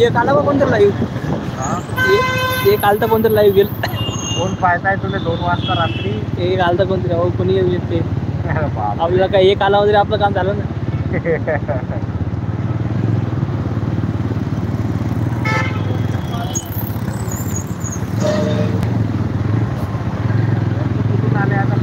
एक आला बा कोणतं लाईव्ह एक आलता कोणतं लाईव्ह गेल कोण पाहताय तुला 2 वाजता रात्री एक आलता कोणतरी अहो कोणी येते आपल्याला काय एक आला वगैरे आपलं काम झालं ना कुठून आले आता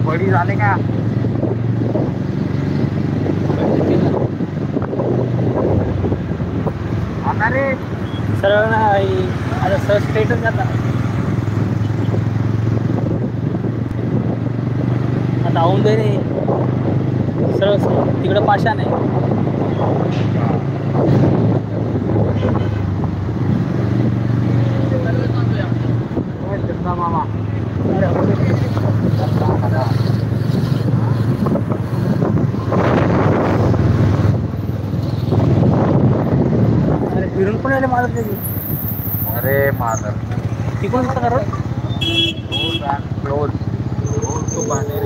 बडी झाले का आता रे सरळ नाही आता सर स्ट्रेटच जाता आता होऊन दे रे सरळ तिकडं पाशा नाही मामा अरे फिरून पण आले मारत नाही अरे माझं तिकडून कसं करा क्लोज तो बाहेर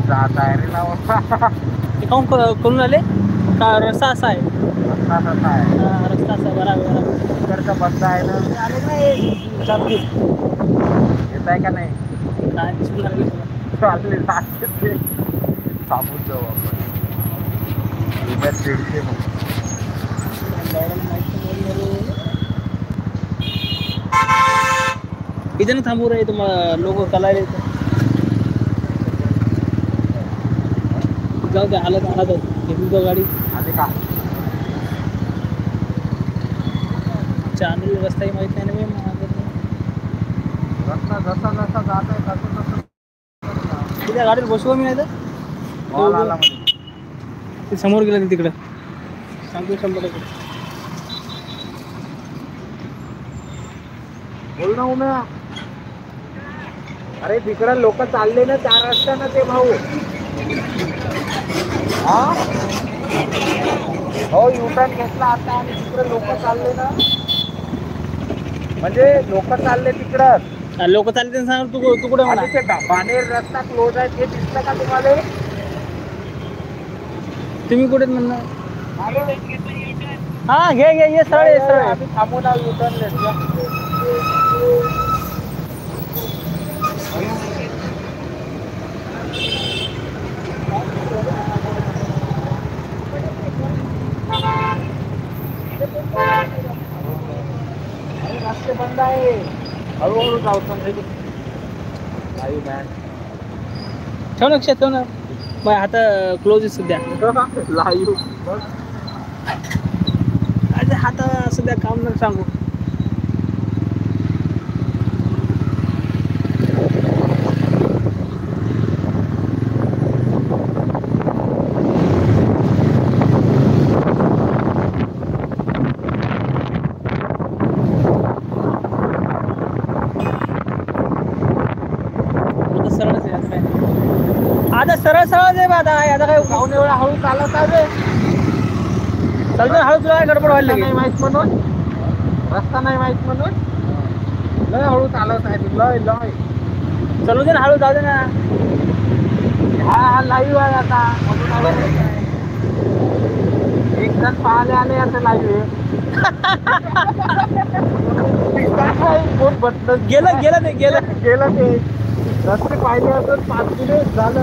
जात आहे रे ना ते काऊन करून आले का रस्ता असा आहे रस्ता कसा आहे हा रस्ता असा बरोबर इकडचा बंद आहे ना आले नाही येत आहे का नाही काय दिसून लागले चालले थांबून जाऊ आपण उद्याच दीडशे मग इथे ना थांबू रे तुम्हाला लोक कलायला येतं जाऊ दे आला घेऊन जाऊ गाडी आले का चांदूर रस्ताही माहित नाही ना मी रस्ता जसा जसा जात आहे तसं तसं तिच्या गाडीवर बसू मी नाही तर बॉल आला मध्ये ते समोर गेलं तिकडं सांगतो 100%. बोल ना उम्या अरे तिकडं लोक चालले ना त्या रस्त्यानं ते भाऊ हा हो युटर्न घेतला आता आणि तिकडे लोक चालले ना म्हणजे लोक चालले तिकडं लोक चालले ते सांग तू कुठे म्हणा ते बाणेर रस्ता क्लोज आहे ते दिसलं का तुम्हाला तुम्ही कुठे म्हणणार हा घे ये सरळ आम्ही थांबून आहोत युटर्न घेतला रस्ते बंद आहे हळूहळू जाऊ ठेव ना लक्षात ठेव ना मग आता क्लोज आहे सध्या लाईव्ह अरे हात सध्या काम न सांगू आता सरळ सरळ आहे आता आता काय पाहुणे एवढा हळू चालत आहे चल हळू तुला गडबड व्हायला नाही माहित म्हणून रस्ता नाही माहित म्हणून लय हळू चालत आहे लय लय चलू दे ना हळू जाऊ दे ना हा लाईव्ह आहे आता एक जण पाहायला आले आता लाईव्ह कोण बदलत गेलं गेलं ते रस्ते पाहिले असं 5 दिवस झालं